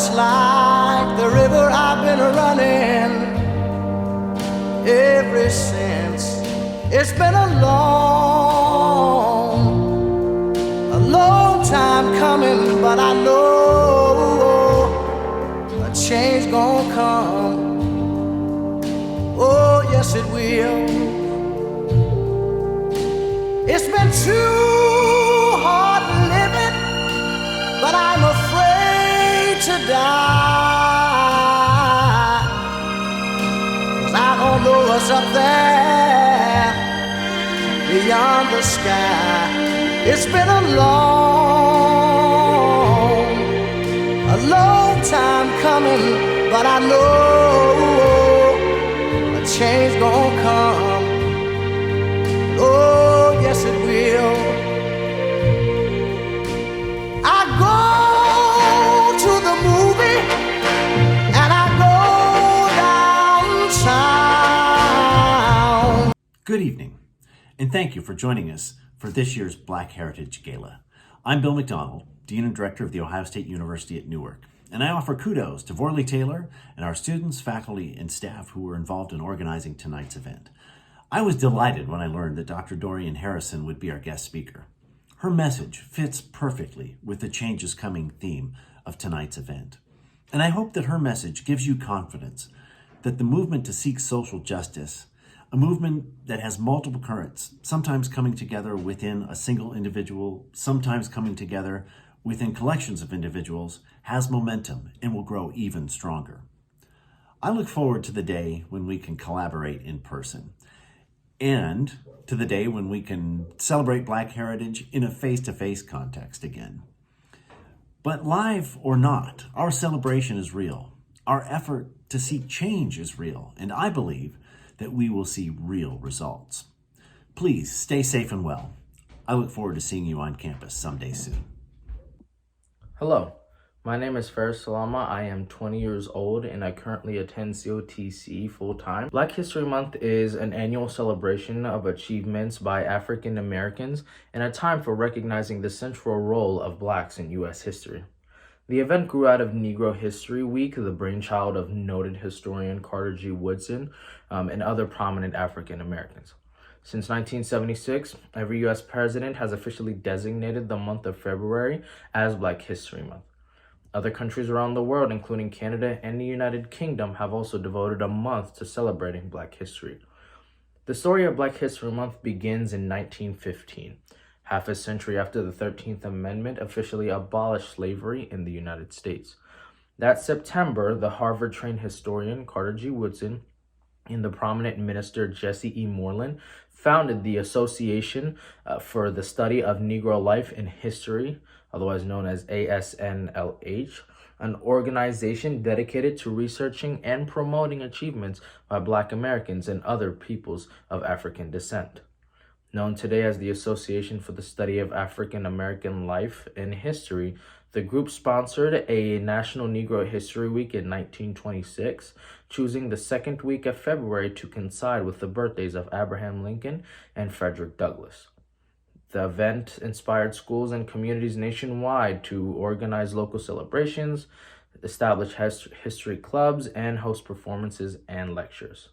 just like the river I've been running ever since. It's been a long time coming, but I know a change gonna come. Oh, yes it will. It's been too hard living, but I'm afraid to die, 'cause I don't know what's up there beyond the sky. It's been a long time coming, but I know a change gonna come. Oh, yes it will. I go to the movie and I go downtown. Good evening, and thank you for joining us for this year's Black Heritage Gala. I'm Bill McDonald, Dean and Director of The Ohio State University at Newark, and I offer kudos to Vorley Taylor and our students, faculty, and staff who were involved in organizing tonight's event. I was delighted when I learned that Dr. Dorian Harrison would be our guest speaker. Her message fits perfectly with the Change is Coming theme of tonight's event. And I hope that her message gives you confidence that the movement to seek social justice, a movement that has multiple currents, sometimes coming together within a single individual, sometimes coming together within collections of individuals, has momentum and will grow even stronger. I look forward to the day when we can collaborate in person, and to the day when we can celebrate Black heritage in a face-to-face context again. But live or not, our celebration is real. Our effort to seek change is real, and I believe that we will see real results. Please stay safe and well. I look forward to seeing you on campus someday soon. Hello, my name is Faris Salama. I am 20 years old and I currently attend COTC full-time. Black History Month is an annual celebration of achievements by African Americans and a time for recognizing the central role of Blacks in U.S. history. The event grew out of Negro History Week, the brainchild of noted historian Carter G. Woodson and other prominent African Americans. Since 1976, every U.S. president has officially designated the month of February as Black History Month. Other countries around the world, including Canada and the United Kingdom, have also devoted a month to celebrating Black history. The story of Black History Month begins in 1915, half a century after the 13th Amendment officially abolished slavery in the United States. That September, the Harvard-trained historian Carter G. Woodson and the prominent minister Jesse E. Moreland founded the Association for the Study of Negro Life and History, otherwise known as ASNLH, an organization dedicated to researching and promoting achievements by Black Americans and other peoples of African descent. Known today as the Association for the Study of African American Life and History, the group sponsored a National Negro History Week in 1926, choosing the second week of February to coincide with the birthdays of Abraham Lincoln and Frederick Douglass. The event inspired schools and communities nationwide to organize local celebrations, establish history clubs, and host performances and lectures.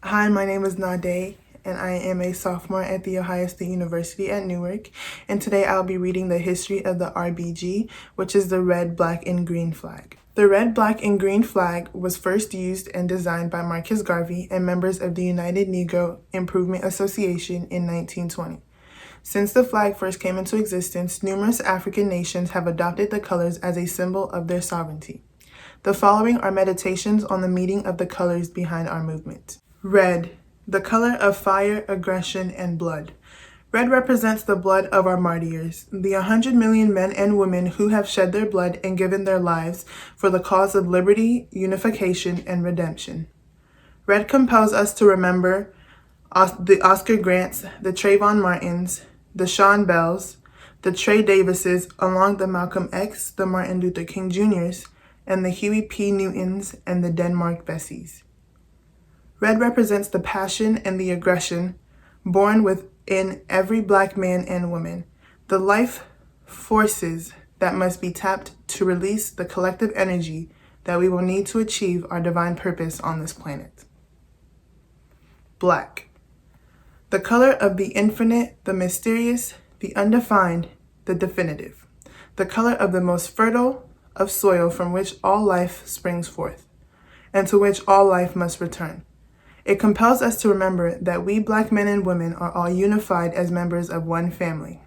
Hi, my name is Nade, and I am a sophomore at The Ohio State University at Newark, and today I'll be reading the history of the RBG, which is the red, black, and green flag. The red, black, and green flag was first used and designed by Marcus Garvey and members of the United Negro Improvement Association in 1920. Since the flag first came into existence, numerous African nations have adopted the colors as a symbol of their sovereignty. The following are meditations on the meaning of the colors behind our movement. Red, the color of fire, aggression, and blood. Red represents the blood of our martyrs, the 100 million men and women who have shed their blood and given their lives for the cause of liberty, unification, and redemption. Red compels us to remember the Oscar Grants, the Trayvon Martins, the Sean Bells, the Trey Davises, along the Malcolm X, the Martin Luther King Jr.'s, and the Huey P. Newtons and the Denmark Bessies. Red represents the passion and the aggression born within every Black man and woman, the life forces that must be tapped to release the collective energy that we will need to achieve our divine purpose on this planet. Black. The color of the infinite, the mysterious, the undefined, the definitive. The color of the most fertile of soil from which all life springs forth, and to which all life must return. It compels us to remember that we Black men and women are all unified as members of one family.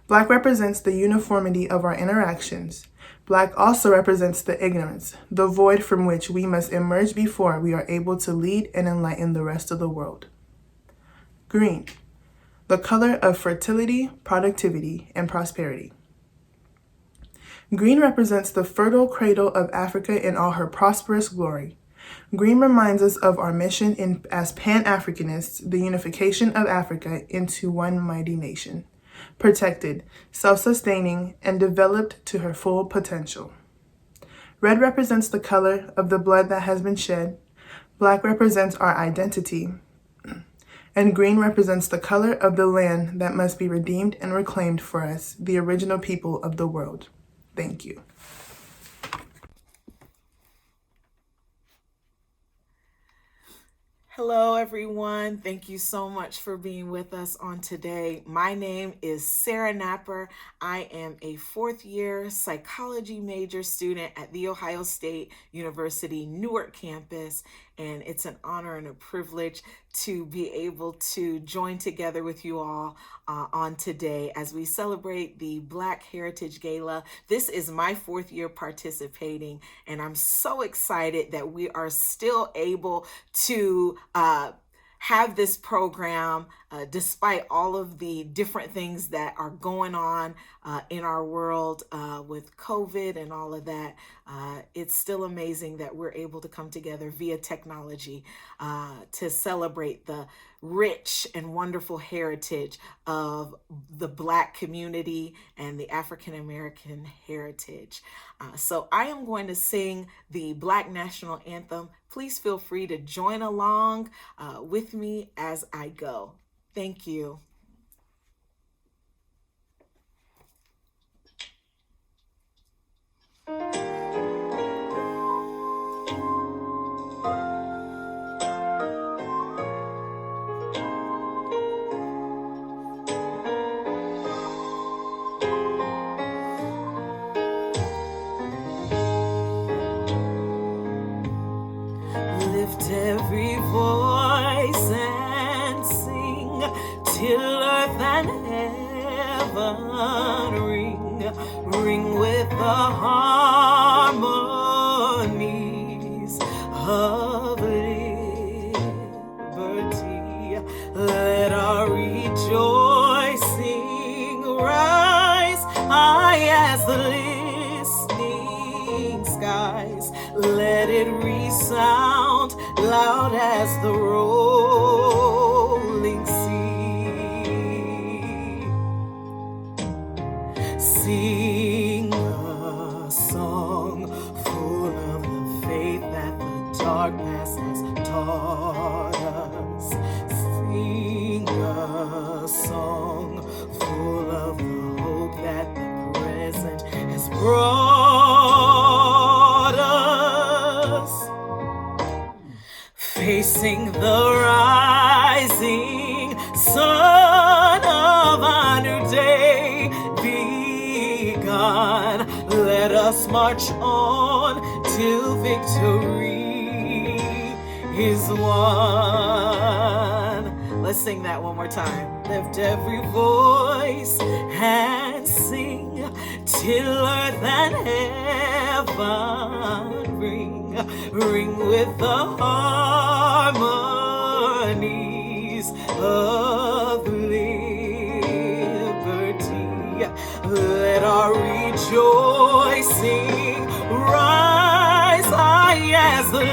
Black represents the uniformity of our interactions. Black also represents the ignorance, the void from which we must emerge before we are able to lead and enlighten the rest of the world. Green, the color of fertility, productivity, and prosperity. Green represents the fertile cradle of Africa in all her prosperous glory. Green reminds us of our mission as Pan-Africanists, the unification of Africa into one mighty nation, protected, self-sustaining, and developed to her full potential. Red represents the color of the blood that has been shed. Black represents our identity. And green represents the color of the land that must be redeemed and reclaimed for us, the original people of the world. Thank you. Hello, everyone. Thank you so much for being with us on today. My name is Sarah Napper. I am a fourth-year psychology major student at The Ohio State University Newark campus, and it's an honor and a privilege to be able to join together with you all on today as we celebrate the Black Heritage Gala. This is my fourth year participating, and I'm so excited that we are still able to have this program despite all of the different things that are going on in our world with COVID and all of that. It's still amazing that we're able to come together via technology to celebrate the rich and wonderful heritage of the Black community and the African American heritage. So I am going to sing the Black National Anthem. Please feel free to join along with me as I go. Thank you. Lift every voice and sing till earth and heaven ring with the harmonies of liberty. Let our rejoicing rise high as the listening skies. Let it resound loud as the rolling sea. Sing a song full of the faith that the dark past has taught us. Sing a song full of the hope that the present has brought us. Facing the rising sun of our new day begun, let us march on till victory is won. Let's sing that one more time. Lift every voice and sing till earth and heaven ring with the harmonies of liberty. Let our rejoicing rise high as the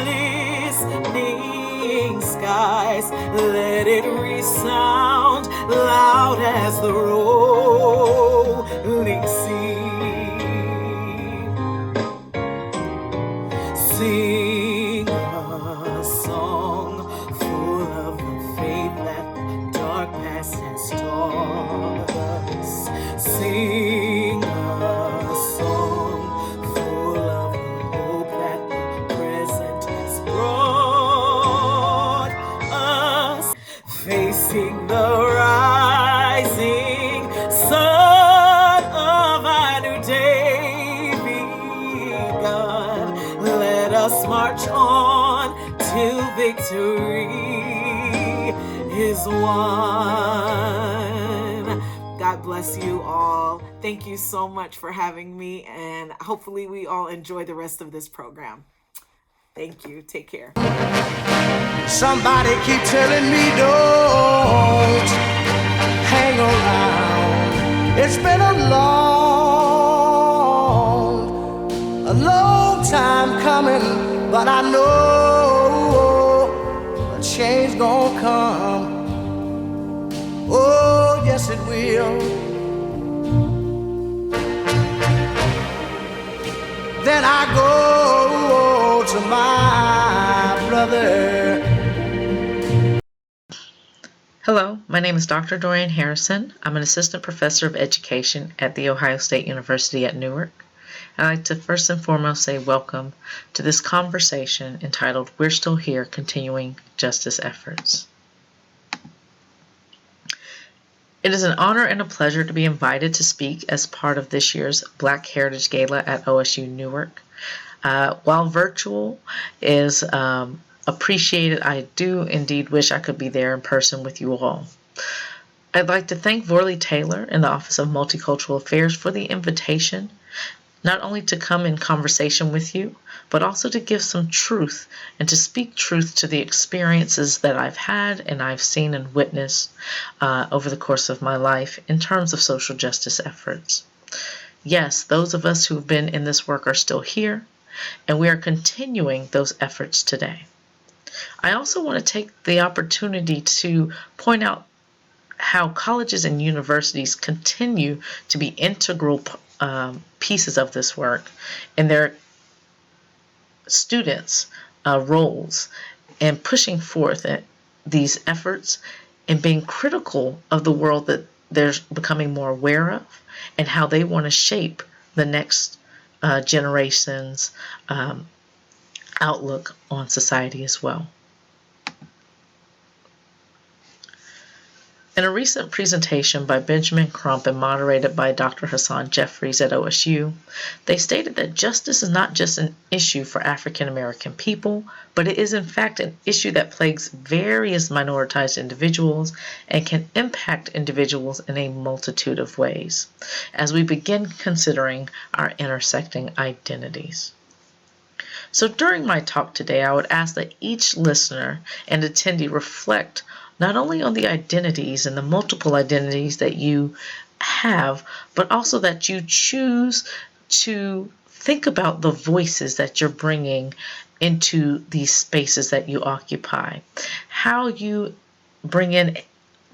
listening skies. Let it resound loud as the rolling sea. Sing a song full of the faith that the dark past has taught us. Sing a seek the rising sun of our new day begun. Let us march on till victory is won. God bless you all. Thank you so much for having me, and hopefully we all enjoy the rest of this program. Thank you. Take care. Somebody keep telling me don't hang around. It's been a long time coming, but I know a change gonna come. Oh, yes it will. Then I go to my brother. Hello, my name is Dr. Dorian Harrison. I'm an assistant professor of education at The Ohio State University at Newark. I'd like to first and foremost say welcome to this conversation entitled We're Still Here, Continuing Justice Efforts. It is an honor and a pleasure to be invited to speak as part of this year's Black Heritage Gala at OSU Newark. While virtual is appreciated, I do indeed wish I could be there in person with you all. I'd like to thank Vorley Taylor in the Office of Multicultural Affairs for the invitation, not only to come in conversation with you, but also to give some truth and to speak truth to the experiences that I've had and I've seen and witnessed over the course of my life in terms of social justice efforts. Yes, those of us who've been in this work are still here, and we are continuing those efforts today. I also want to take the opportunity to point out how colleges and universities continue to be integral pieces of this work in their students' roles and pushing forth these efforts and being critical of the world that they're becoming more aware of and how they want to shape the next generation's outlook on society as well. In a recent presentation by Benjamin Crump and moderated by Dr. Hassan Jeffries at OSU, they stated that justice is not just an issue for African American people, but it is in fact an issue that plagues various minoritized individuals and can impact individuals in a multitude of ways, as we begin considering our intersecting identities. So during my talk today, I would ask that each listener and attendee reflect not only on the identities and the multiple identities that you have, but also that you choose to think about the voices that you're bringing into these spaces that you occupy. How you bring in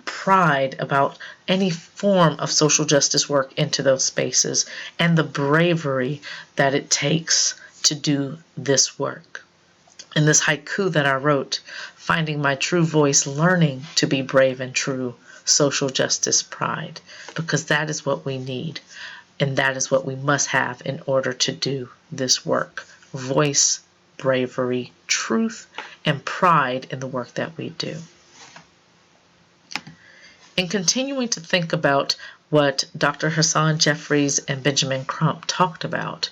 pride about any form of social justice work into those spaces and the bravery that it takes to do this work. In this haiku that I wrote, finding my true voice, learning to be brave and true, social justice pride, because that is what we need, and that is what we must have in order to do this work. Voice, bravery, truth, and pride in the work that we do. In continuing to think about what Dr. Hassan Jeffries and Benjamin Crump talked about,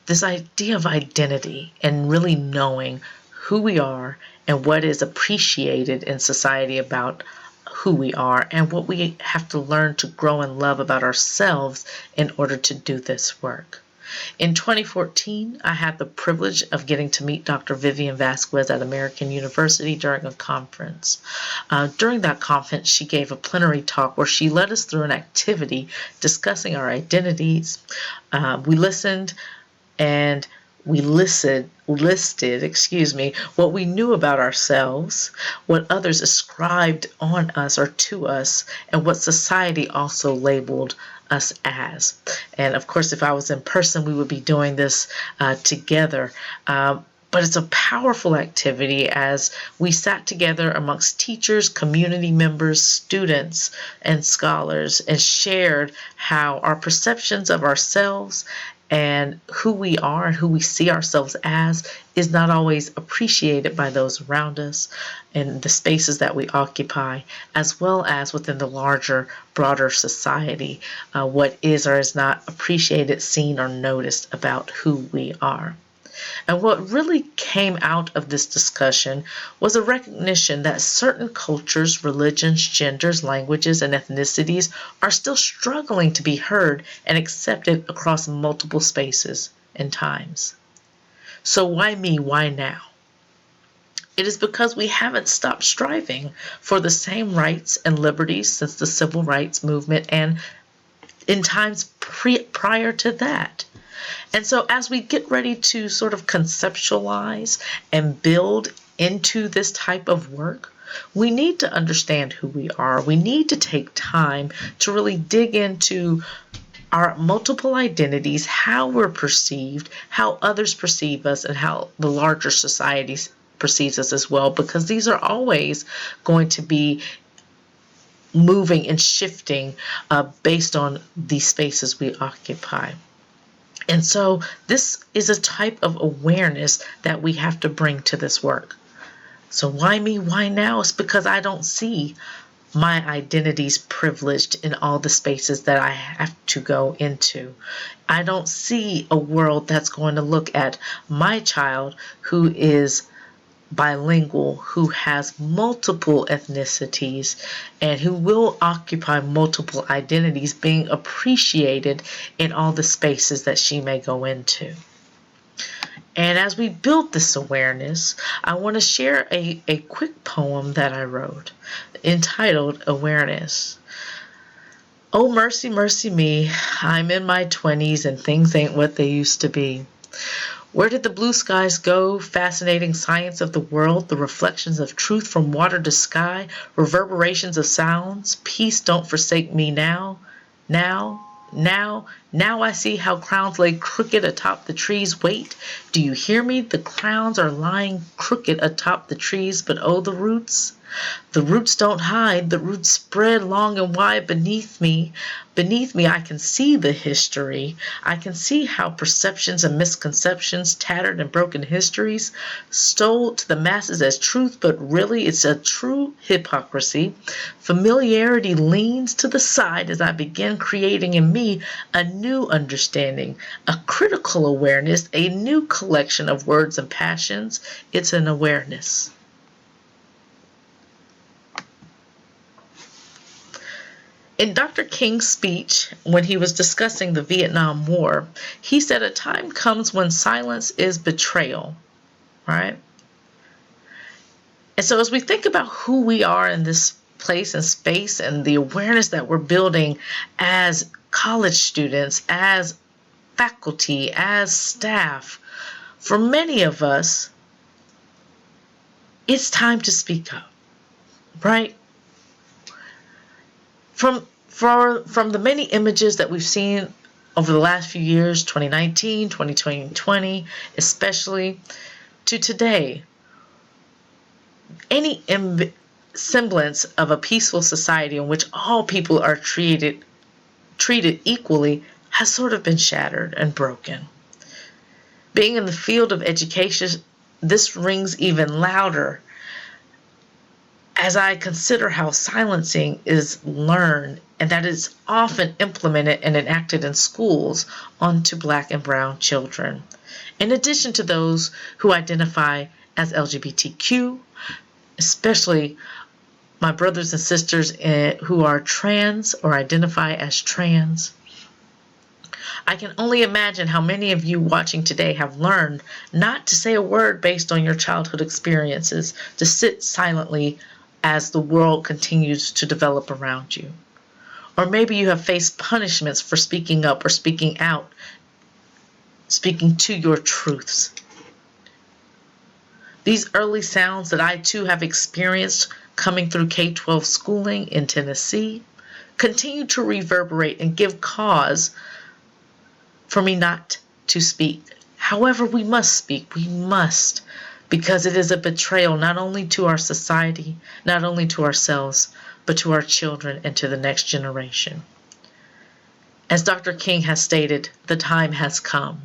this idea of identity and really knowing who we are and what is appreciated in society about who we are and what we have to learn to grow and love about ourselves in order to do this work. In 2014, I had the privilege of getting to meet Dr. Vivian Vasquez at American University during a conference. During that conference, she gave a plenary talk where she led us through an activity discussing our identities. We listened and we listed, what we knew about ourselves, what others ascribed on us or to us, and what society also labeled us as. And of course, if I was in person, we would be doing this together. But it's a powerful activity as we sat together amongst teachers, community members, students, and scholars and shared how our perceptions of ourselves and who we are and who we see ourselves as is not always appreciated by those around us in the spaces that we occupy, as well as within the larger, broader society, what is or is not appreciated, seen, or noticed about who we are. And what really came out of this discussion was a recognition that certain cultures, religions, genders, languages, and ethnicities are still struggling to be heard and accepted across multiple spaces and times. So why me? Why now? It is because we haven't stopped striving for the same rights and liberties since the civil rights movement and in times prior to that. And so as we get ready to sort of conceptualize and build into this type of work, we need to understand who we are. We need to take time to really dig into our multiple identities, how we're perceived, how others perceive us, and how the larger society perceives us as well, because these are always going to be moving and shifting based on the spaces we occupy. And so this is a type of awareness that we have to bring to this work. So why me? Why now? It's because I don't see my identities privileged in all the spaces that I have to go into. I don't see a world that's going to look at my child who is bilingual, who has multiple ethnicities, and who will occupy multiple identities being appreciated in all the spaces that she may go into. And as we build this awareness, I want to share a quick poem that I wrote entitled Awareness. Oh, mercy, mercy me, I'm in my 20s and things ain't what they used to be. Where did the blue skies go? Fascinating science of the world, the reflections of truth from water to sky, reverberations of sounds. Peace, don't forsake me now. Now I see how crowns lay crooked atop the trees. Wait, do you hear me? The crowns are lying crooked atop the trees, but oh, the roots. The roots don't hide, the roots spread long and wide beneath me. Beneath me, I can see the history. I can see how perceptions and misconceptions, tattered and broken histories, stole to the masses as truth, but really it's a true hypocrisy. Familiarity leans to the side as I begin creating in me a new understanding, a critical awareness, a new collection of words and passions. It's an awareness. In Dr. King's speech, when he was discussing the Vietnam War, he said a time comes when silence is betrayal, right? And so as we think about who we are in this place and space and the awareness that we're building as college students, as faculty, as staff, for many of us, it's time to speak up, right? From the many images that we've seen over the last few years, 2019, 2020, especially to today, any semblance of a peaceful society in which all people are treated equally has sort of been shattered and broken. Being in the field of education, this rings even louder as I consider how silencing is learned and that it's often implemented and enacted in schools onto Black and brown children. In addition to those who identify as LGBTQ, especially my brothers and sisters who are trans or identify as trans. I can only imagine how many of you watching today have learned not to say a word based on your childhood experiences, to sit silently as the world continues to develop around you. Or maybe you have faced punishments for speaking up or speaking out, speaking to your truths. These early sounds that I too have experienced coming through K-12 schooling in Tennessee continue to reverberate and give cause for me not to speak. However, we must speak. We must, because it is a betrayal not only to our society, not only to ourselves, but to our children and to the next generation. As Dr. King has stated, the time has come.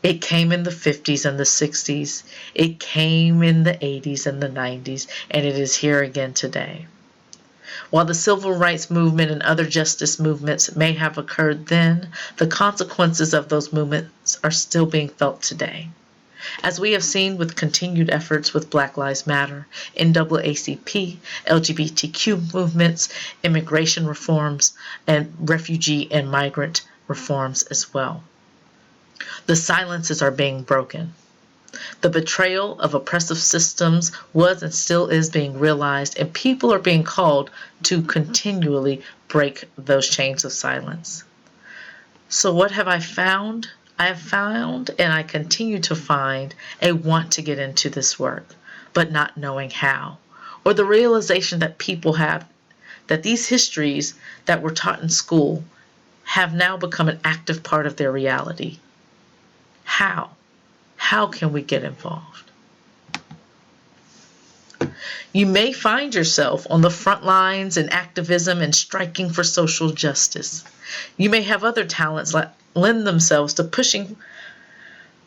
It came in the 50s and the 60s. It came in the 80s and the 90s, and it is here again today. While the civil rights movement and other justice movements may have occurred then, the consequences of those movements are still being felt today. As we have seen with continued efforts with Black Lives Matter, NAACP, LGBTQ movements, immigration reforms, and refugee and migrant reforms as well. The silences are being broken. The betrayal of oppressive systems was and still is being realized, and people are being called to continually break those chains of silence. So what have I found? I have found, and I continue to find, a want to get into this work, but not knowing how, or the realization that people have that these histories that were taught in school have now become an active part of their reality. How? How can we get involved? You may find yourself on the front lines in activism and striking for social justice. You may have other talents that lend themselves to pushing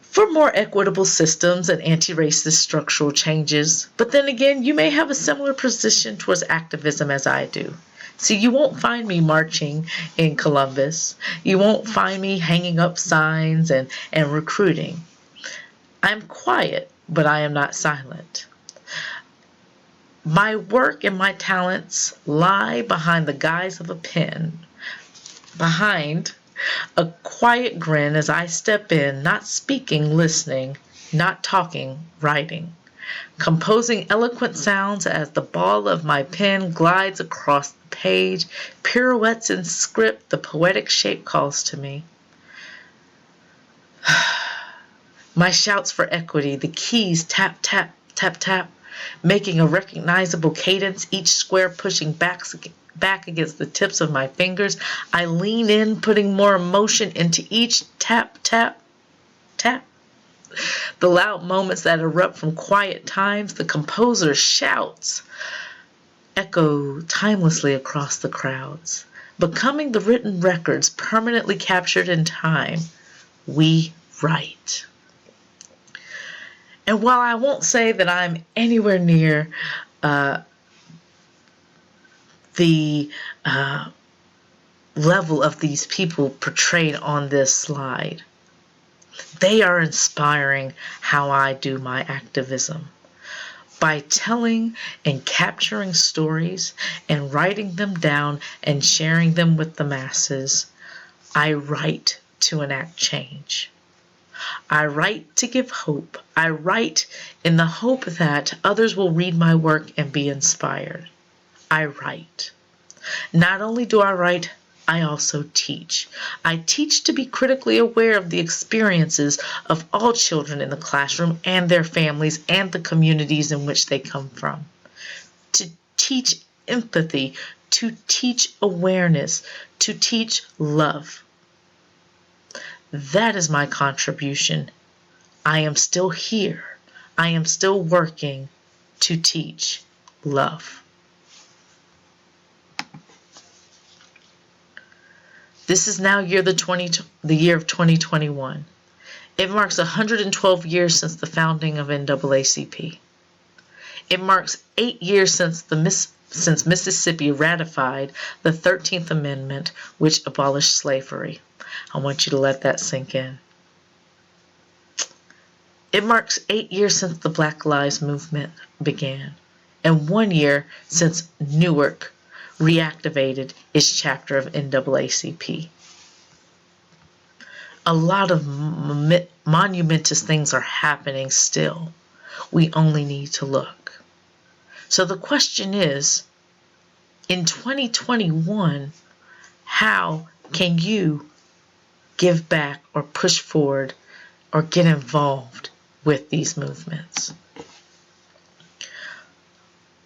for more equitable systems and anti-racist structural changes. But then again, you may have a similar position towards activism as I do. See, you won't find me marching in Columbus. You won't find me hanging up signs and recruiting. I'm quiet, but I am not silent. My work and my talents lie behind the guise of a pen, behind a quiet grin as I step in, not speaking, listening, not talking, writing, composing eloquent sounds as the ball of my pen glides across the page, pirouettes in script, the poetic shape calls to me. My shouts for equity, the keys tap, tap, tap, tap, making a recognizable cadence, each square pushing back against the tips of my fingers. I lean in, putting more emotion into each tap, tap, tap. The loud moments that erupt from quiet times, the composer shouts, echo timelessly across the crowds, becoming the written records permanently captured in time. We write. And while I won't say that I'm anywhere near the level of these people portrayed on this slide, they are inspiring how I do my activism. By telling and capturing stories and writing them down and sharing them with the masses, I write to enact change. I write to give hope. I write in the hope that others will read my work and be inspired. I write. Not only do I write, I also teach. I teach to be critically aware of the experiences of all children in the classroom and their families and the communities in which they come from. To teach empathy, to teach awareness, to teach love. That is my contribution. I am still here. I am still working to teach love. This is now the year of 2021. It marks 112 years since the founding of NAACP. It marks 8 years since Mississippi ratified the 13th Amendment, which abolished slavery. I want you to let that sink in. It marks 8 years since the Black Lives Movement began, and 1 year since Newark reactivated its chapter of NAACP. A lot of monumentous things are happening still. We only need to look. So the question is, in 2021, how can you give back or push forward or get involved with these movements?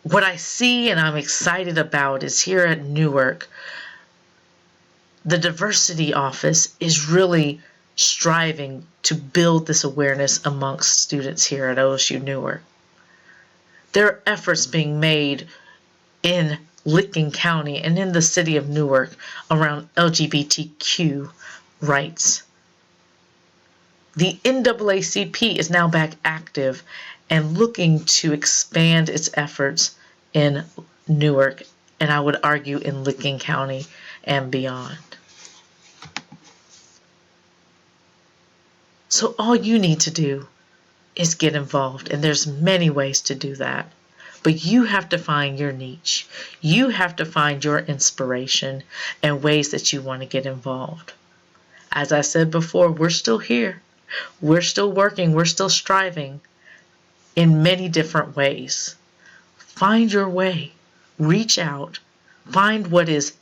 What I see and I'm excited about is here at Newark, the diversity office is really striving to build this awareness amongst students here at OSU Newark. There are efforts being made in Licking County and in the city of Newark around LGBTQ rights. The NAACP is now back active and looking to expand its efforts in Newark, and I would argue in Licking County and beyond. So all you need to do is get involved, and there's many ways to do that. But you have to find your niche. You have to find your inspiration and ways that you want to get involved. As I said before, we're still here. We're still working. We're still striving in many different ways. Find your way. Reach out. Find what is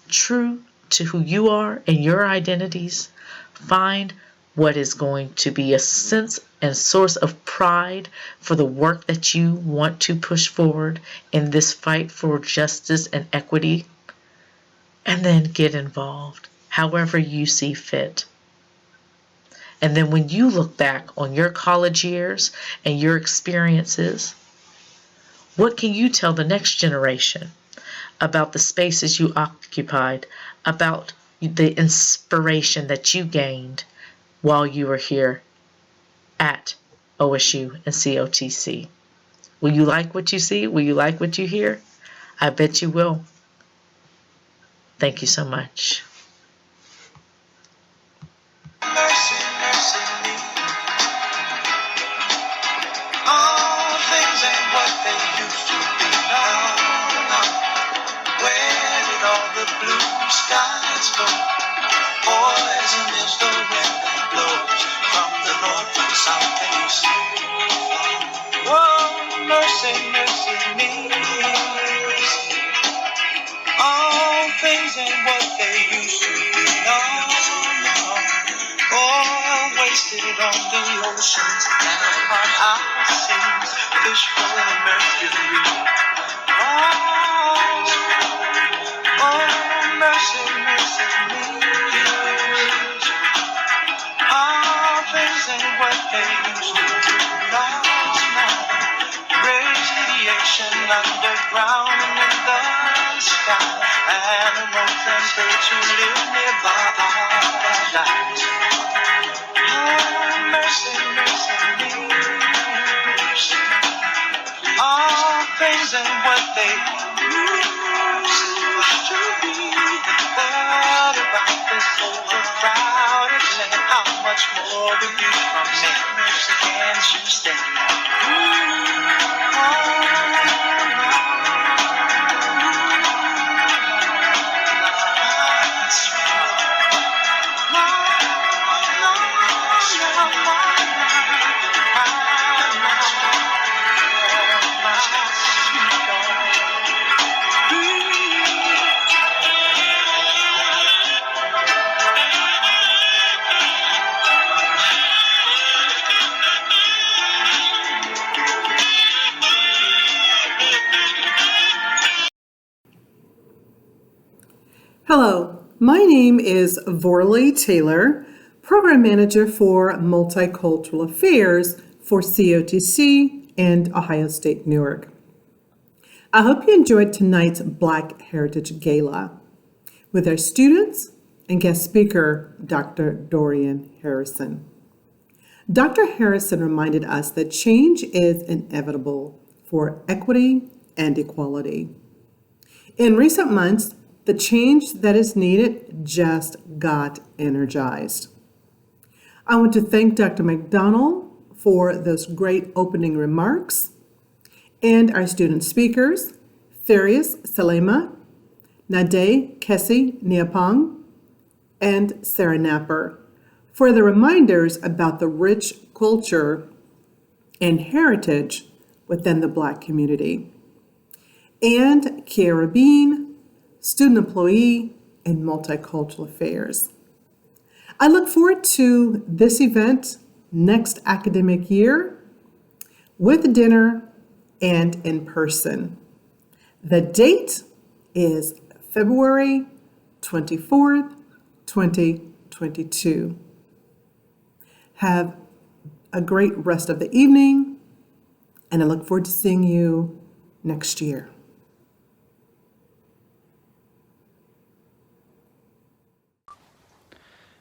true to who you are and your identities. Find what is going to be a sense and source of pride for the work that you want to push forward in this fight for justice and equity. And then get involved however you see fit. And then when you look back on your college years and your experiences, what can you tell the next generation about the spaces you occupied, about the inspiration that you gained while you were here at OSU and COTC? Will you like what you see? Will you like what you hear? I bet you will. Thank you so much. Mercy, mercy me. All things ain't what they used to be now. Where did all the blue skies go? Poison is the wind that blows from the north to south and east. Oh, mercy, mercy me. All things ain't what they used to be. No, no. Oil wasted on the oceans and upon our seas. Fish full of mercury. Oh, mercy, mercy me. All things ain't what they used to be. No, no. Radiation underground and in the sky. Animals and birds who live nearby died. Oh, mercy, mercy me. All things ain't what they used to be. What about this overcrowded land? How much more will you from me? Can't you stand? Hello, my name is Vorley Taylor, Program Manager for Multicultural Affairs for COTC and Ohio State Newark. I hope you enjoyed tonight's Black Heritage Gala with our students and guest speaker, Dr. Dorian Harrison. Dr. Harrison reminded us that change is inevitable for equity and equality. In recent months, the change that is needed just got energized. I want to thank Dr. McDonald for those great opening remarks and our student speakers, Therius Salema, Nade Kessi Niapong, and Sarah Napper, for the reminders about the rich culture and heritage within the Black community, and Kiara Bean, student employee in multicultural affairs. I look forward to this event next academic year with dinner and in person. The date is February 24th, 2022. Have a great rest of the evening, and I look forward to seeing you next year.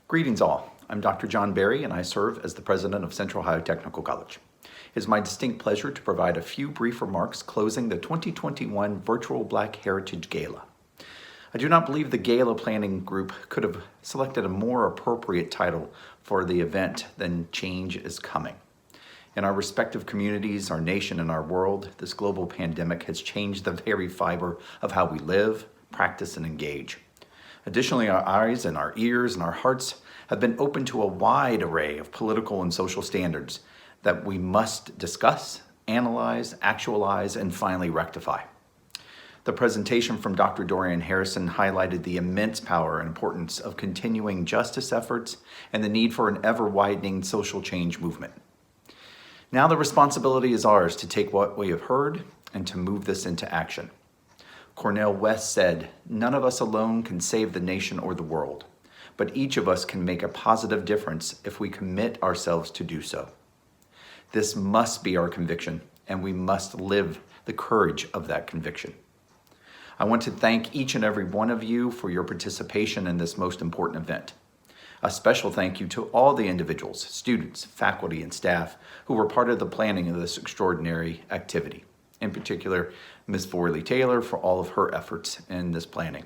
Greetings all. I'm Dr. John Berry and I serve as the president of Central Ohio Technical College. It is my distinct pleasure to provide a few brief remarks closing the 2021 Virtual Black Heritage Gala. I do not believe the Gala planning group could have selected a more appropriate title for the event than Change is Coming. In our respective communities, our nation, and our world, this global pandemic has changed the very fiber of how we live, practice, and engage. Additionally, our eyes and our ears and our hearts have been open to a wide array of political and social standards that we must discuss, analyze, actualize, and finally rectify. The presentation from Dr. Dorian Harrison highlighted the immense power and importance of continuing justice efforts and the need for an ever-widening social change movement. Now the responsibility is ours to take what we have heard and to move this into action. Cornel West said, "None of us alone can save the nation or the world, but each of us can make a positive difference if we commit ourselves to do so." This must be our conviction, and we must live the courage of that conviction. I want to thank each and every one of you for your participation in this most important event. A special thank you to all the individuals, students, faculty, and staff who were part of the planning of this extraordinary activity. In particular, Ms. Vorley Taylor for all of her efforts in this planning.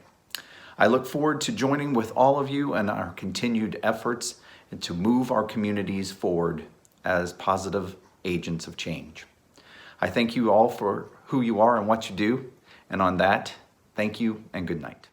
I look forward to joining with all of you in our continued efforts to move our communities forward as positive agents of change. I thank you all for who you are and what you do. And on that, thank you and good night.